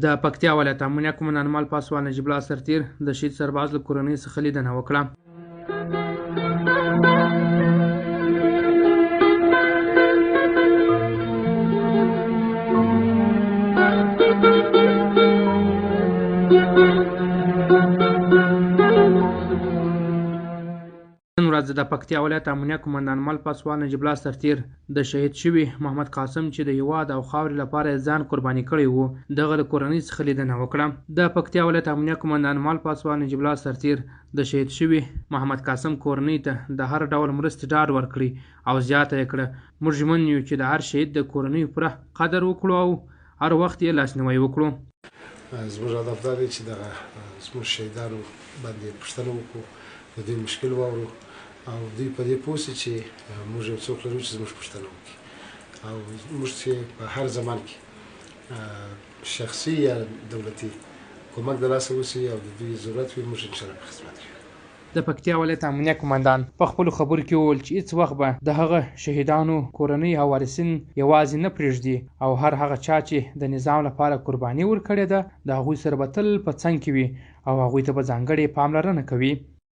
د پکتیا ولایت امنیه قوماندان مال پاسوال نجیب الله سرتیر د شهید سرباز له کورنۍ څخه لیدنه وکړه. نن ورځ د پکتیا ولایت امنیه قوماندان مال پاسوال نجیب الله سرتیر د شهید شوي محمد قاسم چې د هیواد او خاورې لپاره ځان قرباني کړی و دغه د کورنۍ څخه لیدنه وکړه. د پکتیا ولایت امنیه قوماندان مال پاسوال نجیب الله سرتیر د شهید شوي محمد قاسم کورنۍ ته د هر ډول مرستې ډاډ ورکړي او زیاته یې کړه موږ ژمن یو چې د هر شهید د کورنۍ پوره قدر وکړو او هر وخت یې لاسنیوی وکړو. زموږ هدف دا دی چې دغه زموږ شهیدانو باندې پوښتنه وکړو، د دوی مشکل واورو او دوی په دې پوه سي چې موږ یو څوک لرو چې زموږ پوښتنه وکړي او موږ چې په هر زمان کې شخصي یا دولتي کومک د لاسه وسي او د دوی ضرورت وي موږ انشاءالله په خدمت کې. د پکتیا ولایت امنیه قوماندان په خپلو خبرو کې وویل چې هېڅ وخت به د هغه شهیدانو کورنۍ او وارثین یوازې نه پرېږدي او هر هغه چا چې د نظام لپاره قرباني ورکړې ده د هغوی سره به تل په څنګ کې وي او هغوی ته به ځانګړې پاملرنه کوي.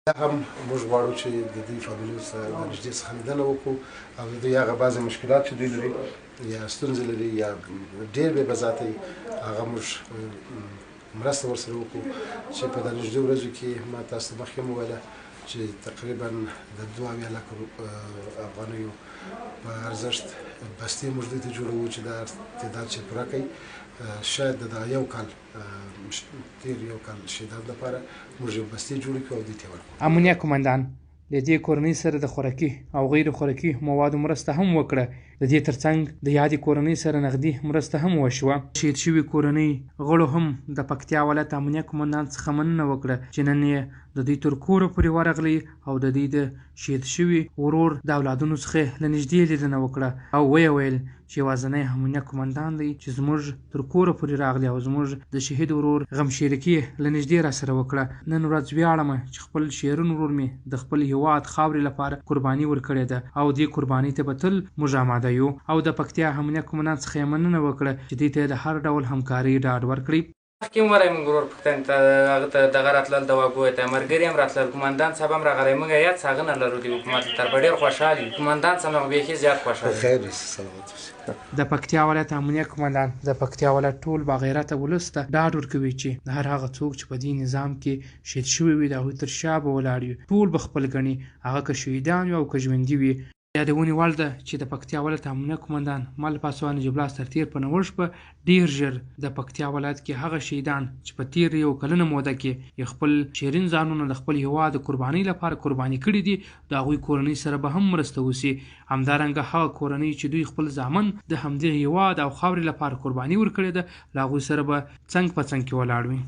هم موږ غواړو چې د دوی فامیلو سره د نږدې څخه لیدنه وکړو او د دوی هغه بعضې مشکلات چې دوی لري یا ستونزې لري یا ډېر بې بذاته وي هغه موږ مرسته ورسره وکړو چې په دا نږدې ورځو کې ما تاسو ته مخکې هم وویله چې تقریبا د 2 لکه افغانیو په ارزښت بستې موږ دوی ته جوړوو چې دا تعداد چې پوره کوي شاید د یو کال تیر یو کال شهیدانو لپاره موږ یو بستې جوړې کړو او دوی ته یې ورکړو. امنیه قوماندان له دې کورنۍ سره د خوراکي او غیر خوراکي موادو مرسته هم وکړه. د دې ترڅنګ د یادې کورنۍ سره نغدي مرسته هم وشوه. شهید شوي کورنۍ غړو هم د پکتیا ولایت امنیه قوماندان څخه مننه وکړه چې نن یې د دوی تر کوره پورې ورغلی او د دوی د شهید شوي ورور د اولادونو څخه له نږدې لیدنه وکړه او ویې ویل چې یوازینی امنیه قوماندان دی چې زموږ تر کوره پورې راغلی او زموږ د شهید ورور غم شریکي له نږدې راسره وکړه. نن ورځ ویاړم چې خپل شهیرون ورور مې د خپل هیواد خاورې لپاره قرباني ورکړې ده او دې قربانۍ ته به تل موږ آماده یو او د پکتیا امنیه قوماندان څخه یې مننه وکړه چې دوی ته د هر ډول همکارۍ ډاډ ورکړي. مخکې هم ورغی موږ ورور پوښتنې ته هغه ته دغه راتلل د واګو ته ملګري هم راتلل قوماندان صاحب هم راغلی موږ هیات څه هغه نه لرو د حکومت له طرفه ډېر خوشحال یو قوماندان صاحب نه بیخي زیات خوشحال د پکتیا ولایت امنیه قوماندان د پکتیا ولایت ټول باغیرته ولس ته ډاډ ورکوي چې د هر هغه څوک چې په دې نظام کې شهید شوي وي د هغوی تر شا به ولاړ وي ټول به خپل ګڼي هغه که شهیدان وي او که ژوندي وي. یادونې وړ ده چې د پکتیا ولایت امنیه قوماندان مال پاسوال نجیب الله سرتیر په نوښت به ډېر ژر د پکتیا ولایت کې هغه شهیدان چې په تیر یو کلنه موده کې خپل شیرین ځانونه د خپل هیواد د قربانۍ لپاره قرباني کړي دي د هغوی کورنۍ سره به هم مرسته وشي. همدارنګه هغه کورنۍ چې دوی خپل زامن د همدغه هیواد او خاورې لپاره قرباني ورکړې ده له هغوی سره به څنګ په څنګ کې ولاړ وي.